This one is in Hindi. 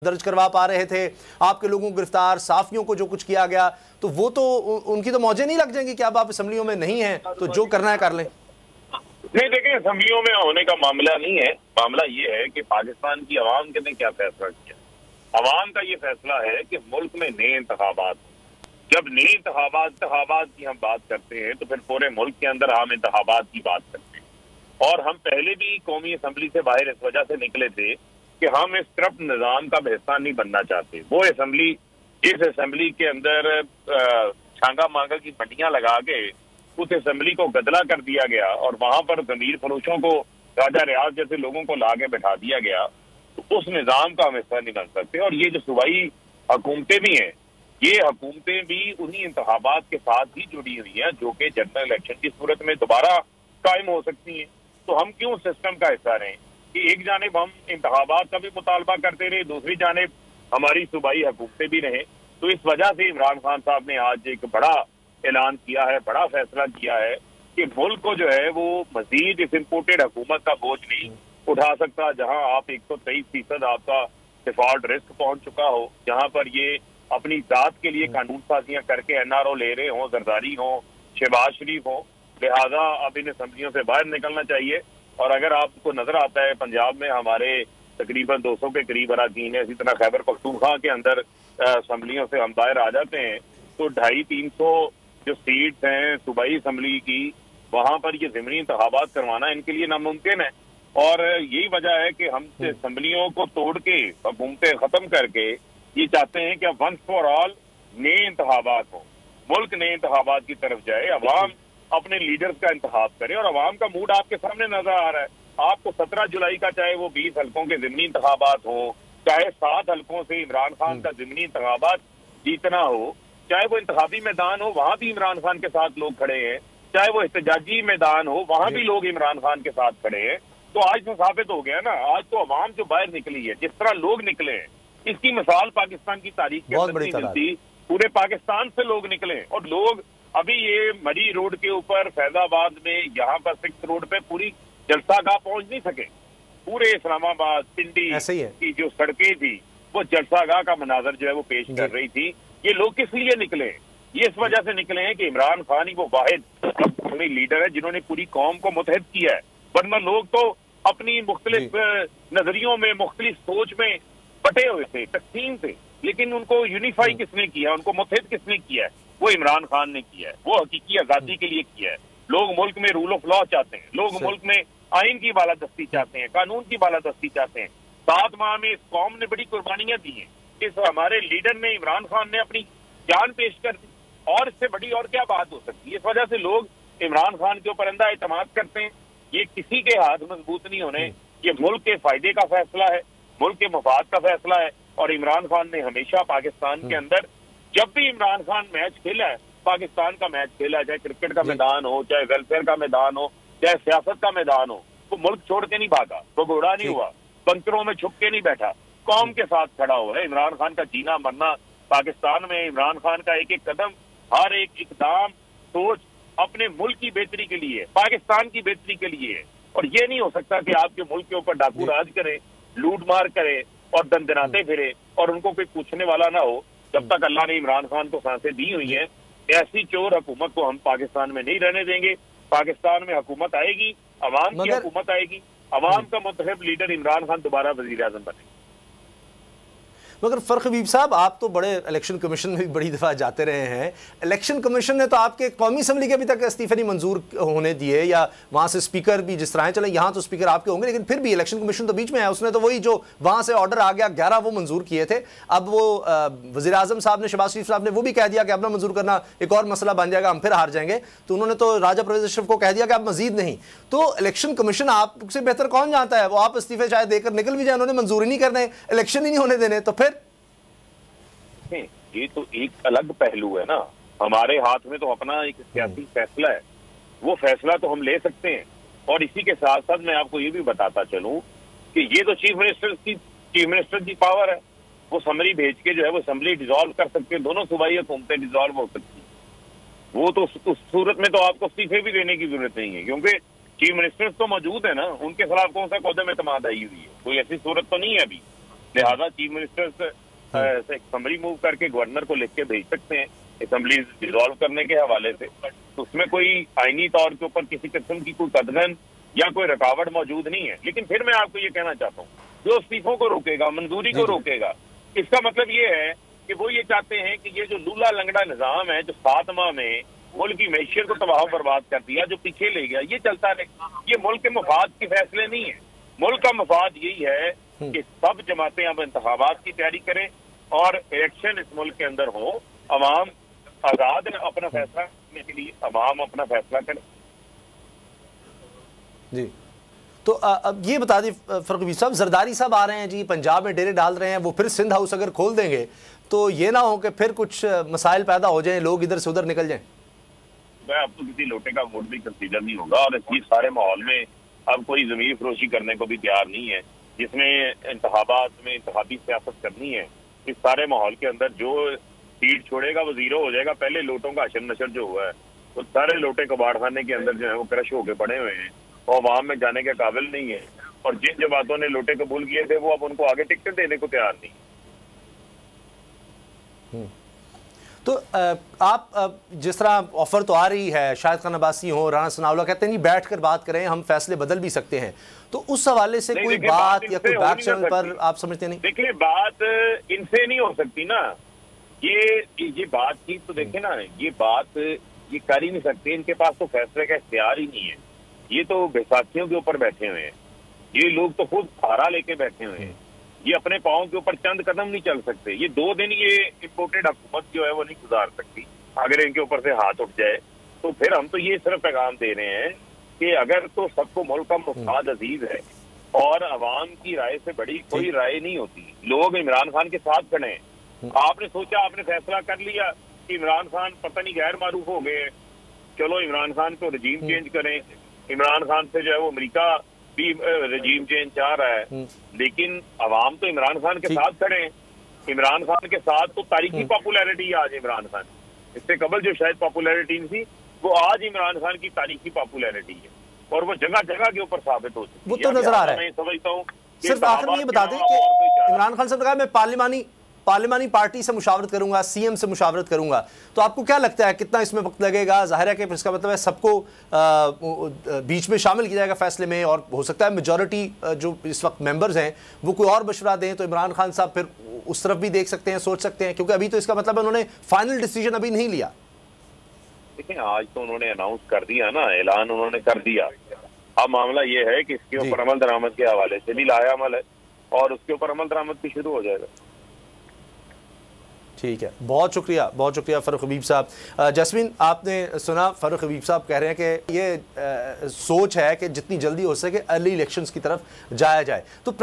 दर्ज करवा पा रहे थे, आपके लोगों को गिरफ्तार, साफियों को जो कुछ किया गया, तो वो तो उनकी तो मौजें नहीं लग जाएंगी कि अब आप असेंबलियों में नहीं हैं तो जो करना है कर लें। नहीं, देखिए, असेंबलियों में होने का मामला नहीं है। मामला ये है कि पाकिस्तान की अवाम ने क्या फैसला किया। अवाम का ये फैसला है कि मुल्क में नए इंतखाबात। जब नए इंतखाबात की हम बात करते हैं तो फिर पूरे मुल्क के अंदर आम इंतखाबात की बात करते हैं। और हम पहले भी कौमी असेंबली से बाहर इस वजह से निकले थे कि हम इस करप्ट निजाम का हिस्सा नहीं बनना चाहते। वो असेंबली, इस असेंबली के अंदर छांगा मांगा की मंडियां लगा के उस असेंबली को गदला कर दिया गया और वहां पर जमीर फरोशों को, राजा रियाज जैसे लोगों को लाके बैठा दिया गया। तो उस निजाम का हम हिस्सा नहीं बन सकते। और ये जो सूबाई हुकूमतें भी हैं, ये हुकूमतें भी उन्हीं इंतखाबात के साथ ही जुड़ी हुई हैं जो कि जनरल इलेक्शन की सूरत में दोबारा कायम हो सकती हैं। तो हम क्यों सिस्टम का हिस्सा रहें कि एक जानिब हम इंतखाबात का भी मुतालबा करते रहे, दूसरी जानिब हमारी सूबाई हुकूमतें भी रहें। तो इस वजह से इमरान खान साहब ने आज एक बड़ा ऐलान किया है, बड़ा फैसला किया है कि मुल्क को जो है वो मजीद इस इम्पोर्टेड हुकूमत का बोझ नहीं उठा सकता, जहां आप 123% आपका डिफॉल्ट रिस्क पहुंच चुका हो, जहां पर ये अपनी जात के लिए कानून साजियां करके एनआरओ ले रहे हों, जरदारी हों, शहबाज शरीफ हों। लिहाजा अब इन असम्बलियों से बाहर निकलना चाहिए। और अगर आपको नजर आता है पंजाब में हमारे तकरीबन 200 के करीब अराकीन है, इसी तरह खैबर पख्तूनख्वा के अंदर असम्बलियों से हम बाहर आ जाते हैं तो 250-300 जो सीट्स हैं सूबाई असम्बली की, वहां पर ये ज़िमनी इंतखाबात करवाना इनके लिए नामुमकिन है। और यही वजह है कि हम असम्बलियों को तोड़ के, हुकूमतें खत्म करके ये चाहते हैं कि अब वंस फॉर ऑल नए इंतखाबात हो, मुल्क नए इंतखाबात की तरफ जाए, अवाम अपने लीडर्स का इंतखाब करे। और अवाम का मूड आपके सामने नजर आ रहा है। आपको 17 जुलाई का चाहे वो 20 हल्कों के ज़िमनी इंतखाबात हो, चाहे 7 हल्कों से इमरान खान का ज़िमनी इंतखाबात जीतना हो, चाहे वो इंतखाबी मैदान हो वहां भी इमरान खान के साथ लोग खड़े हैं, चाहे वो एहतजाजी मैदान हो वहां भी लोग इमरान खान के साथ खड़े हैं। तो आज तो साबित हो गया ना, आज तो अवाम जो बाहर निकली है, जिस तरह लोग निकले हैं, इसकी मिसाल पाकिस्तान की तारीख के अंदर नहीं मिलती। पूरे पाकिस्तान से लोग निकले और लोग अभी ये मरी रोड के ऊपर फैजाबाद में, यहाँ पर 6 रोड पे पूरी जलसागाह पहुंच नहीं सके। पूरे इस्लामाबाद, पिंडी की जो सड़कें थी वो जलसागाह का मनाजर जो है वो पेश कर रही थी। ये लोग किस लिए निकले? ये इस वजह से निकले हैं कि इमरान खान ही वो वाहिद लीडर है जिन्होंने पूरी कौम को मुतहद किया है। वरना लोग तो अपनी मुख्तलिफ नजरियों में, मुख्तलिफ सोच में बटे हुए थे, तकसीम थे, लेकिन उनको यूनिफाई किसने किया, उनको मुतहद किसने किया है? वो इमरान खान ने किया है। वो हकीकी आजादी के लिए किया है। लोग मुल्क में रूल ऑफ लॉ चाहते हैं, लोग मुल्क में आइन की बालादस्ती चाहते हैं, कानून की बालादस्ती चाहते हैं। 7 माह में इस कौम ने बड़ी कुर्बानियां दी हैं। इस हमारे लीडर ने, इमरान खान ने अपनी जान पेश कर दी, और इससे बड़ी और क्या बात हो सकती है? इस वजह से लोग इमरान खान के ऊपर अंधा एतमाद करते हैं। ये किसी के हाथ मजबूत नहीं होने, ये मुल्क के फायदे का फैसला है, मुल्क के मफाद का फैसला है। और इमरान खान ने हमेशा पाकिस्तान के अंदर, जब भी इमरान खान मैच खेला है, पाकिस्तान का मैच खेला, चाहे क्रिकेट का मैदान हो, चाहे वेलफेयर का मैदान हो, चाहे सियासत का मैदान हो, वो मुल्क छोड़ के नहीं भागा, वो घोड़ा नहीं हुआ, बंकरों में छुप के नहीं बैठा, कौम के साथ खड़ा हुआ है। इमरान खान का जीना मरना पाकिस्तान में, इमरान खान का एक एक कदम, हर एक इकदाम, सोच अपने मुल्क की बेहतरी के लिए, पाकिस्तान की बेहतरी के लिए है। और ये नहीं हो सकता कि आपके मुल्क के ऊपर डाकू राज करे, लूट मार करे और दंदनाते फिरे और उनको कोई पूछने वाला ना हो। जब तक अल्लाह ने इमरान खान को सांसें दी हुई हैं, ऐसी चोर हुकूमत को हम पाकिस्तान में नहीं रहने देंगे। पाकिस्तान में हुकूमत आएगी, अवाम की हुकूमत आएगी, अवाम का मुंतखब लीडर इमरान खान दोबारा वजीर आज़म बनेगा। मगर फ़र्ख हबीब साहब, आप तो बड़े इलेक्शन कमीशन में भी बड़ी दफ़ा जाते रहे हैं। इलेक्शन कमीशन ने तो आपके कौमी असम्बली के अभी तक इस्तीफे नहीं मंजूर होने दिए, या वहाँ से स्पीकर भी जिस तरह चले, यहाँ तो स्पीकर आपके होंगे, लेकिन फिर भी इलेक्शन कमीशन तो बीच में है। उसने तो वही जो वहाँ से ऑर्डर आ गया 11 वो मंजूर किए थे। अब वो वज़ीर आज़म साहब ने, शहबाज शरीफ साहब ने वो भी कह दिया कि अब ना मंजूर करना, एक और मसला बन जाएगा, हम फिर हार जाएंगे। तो उन्होंने तो राजा परवेज़ अशरफ को कह दिया कि अब मजीद नहीं। तो इलेक्शन कमीशन आपसे बेहतर कौन जानता है? वो आप इस्तीफे शायद देकर निकल भी जाए, उन्होंने मंजूरी नहीं करने, इलेक्शन ही नहीं होने देने, तो फिर ये तो एक अलग पहलू है ना। हमारे हाथ में तो अपना एक सियासी फैसला है, वो फैसला तो हम ले सकते हैं। और इसी के साथ साथ मैं आपको ये भी बताता चलूं कि ये तो चीफ मिनिस्टर की पावर है। वो समरी भेज के जो है वो असेंबली डिसॉल्व कर सकते हैं, दोनों सूबाई हुकूमतें डिसॉल्व हो सकती हैं। वो तो उस सूरत में तो आपको इस्तीफे भी देने की जरूरत नहीं है, क्योंकि चीफ मिनिस्टर तो मौजूद है ना, उनके खिलाफ कौन सा कदम एतमाद आई हुई है? कोई ऐसी सूरत तो नहीं है अभी। लिहाजा चीफ मिनिस्टर से एक समरी मूव करके गवर्नर को लिख के भेज सकते हैं असेंबली डिसॉल्व करने के हवाले से। तो उसमें कोई आईनी तौर के ऊपर किसी किस्म की कोई कदगन या कोई रुकावट मौजूद नहीं है। लेकिन फिर मैं आपको ये कहना चाहता हूँ, जो इस्तीफों को रोकेगा, मंजूरी को रोकेगा, इसका मतलब ये है कि वो ये चाहते हैं कि ये जो लूला लंगड़ा निजाम है जो 7 माह में मुल्क की मैशियत को तबाह बर्बाद कर दिया, जो पीछे ले गया, ये चलता रहे। ये मुल्क के मफाद के फैसले नहीं है। मुल्क का मफाद यही है कि सब जमातें अब इंतखाबात की तैयारी करें और इलेक्शन इस मुल्क के अंदर हो, अवाम आजाद है अपना फैसला करने के लिए, अवाम अपना फैसला करें। जी, तो अब ये बता दें फरूक हबीब साहब, जरदारी साहब आ रहे हैं जी, पंजाब में डेरे डाल रहे हैं, वो फिर सिंध हाउस अगर खोल देंगे तो ये ना हो कि फिर कुछ मसाइल पैदा हो जाएं, लोग इधर से उधर निकल जाएं। मैं अब तो किसी लोटे का वोट भी कंसीडर नहीं होगा और इस सारे माहौल में अब कोई जमीर फरोशी करने को भी तैयार नहीं है, जिसमें इंतखाबात में इंतखाबी सियासत करनी है। इस सारे माहौल के अंदर जो सीट छोड़ेगा वो जीरो हो जाएगा। पहले लोटों का अशर नशर जो हुआ है, वो सारे लोटे कबाड़ खाने के अंदर जो है वो क्रश होके पड़े हुए हैं और अवाम में जाने के काबिल नहीं है। और जिन जमातों ने लोटे कबूल किए थे वो अब उनको आगे टिकट देने को तैयार नहीं। तो आप जिस तरह ऑफर तो आ रही है, शाहिद खान अब्बासी हो, राना सनाउल्लाह कहते हैं नहीं बैठ कर बात करें, हम फैसले बदल भी सकते हैं, तो उस हवाले से कोई बात या कोई बैक चैनल पर आप समझते नहीं? देखिए, बात इनसे नहीं हो सकती ना। ये बातचीत तो देखे ना, ये बात ये कर ही नहीं सकते। इनके पास तो फैसले का इख्तियार ही नहीं है। ये तो बैसाखियों के ऊपर बैठे हुए हैं। ये लोग तो खुद सहारा लेके बैठे हुए हैं। ये अपने पाँव के ऊपर चंद कदम नहीं चल सकते। ये 2 दिन ये इम्पोर्टेड हुकूमत जो है वो नहीं गुजार सकती। अगर इनके ऊपर से हाथ उठ जाए तो फिर हम तो ये सिर्फ पैगाम दे रहे हैं कि अगर तो सबको मुल्क का मफाद अजीज है और अवाम की राय से बड़ी कोई राय नहीं होती। लोग इमरान खान के साथ खड़े हैं। आपने सोचा, आपने फैसला कर लिया कि इमरान खान पता नहीं गैर मारूफ हो गए, चलो इमरान खान को रजीम चेंज करें। इमरान खान से जो है वो अमेरिका भी रजीम चेंज चाह रहा है, लेकिन अवाम तो इमरान खान के साथ खड़े हैं। इमरान खान के साथ तो तारीखी पॉपुलैरिटी है आज इमरान खान। इससे कबल जो शायद पॉपुलैरिटी थी वो आज इमरान खान की तारीखी पॉपुलैरिटी है और वो जगह जगह के ऊपर साबित हो चुकी है। वो तो नजर आ रहा है। मैं समझता हूँ सिर्फ आखिर में ये बता दें कि इमरान खान साहब ने कहा मैं पार्लिमानी पार्टी से मुशावरत करूंगा, सीएम से मुशावरत करूंगा, तो आपको क्या लगता है कितना इसमें वक्त लगेगा? जाहिर है कि इसका मतलब है सबको बीच में शामिल किया जाएगा फैसले में, और हो सकता है मेजॉरिटी जो इस वक्त मेंबर्स हैं वो कोई और मशवरा दें, तो इमरान खान साहब फिर उस तरफ भी देख सकते हैं, सोच सकते हैं, क्योंकि अभी तो इसका मतलब है उन्होंने फाइनल डिसीजन अभी नहीं लिया। देखिए, आज तो उन्होंने अनाउंस कर दिया ना, ऐलान उन्होंने कर दिया। अब मामला ये है कि इसके ऊपर अमल दरामद के हवाले से भी लाया अमल है और उसके ऊपर अमल दरामद भी शुरू हो जाएगा। ठीक है, बहुत शुक्रिया फ़ारूक हबीब साहब। जैस्मीन, आपने सुना फ़ारूक हबीब साहब कह रहे हैं कि ये सोच है कि जितनी जल्दी हो सके अर्ली इलेक्शंस की तरफ जाया जाए। तो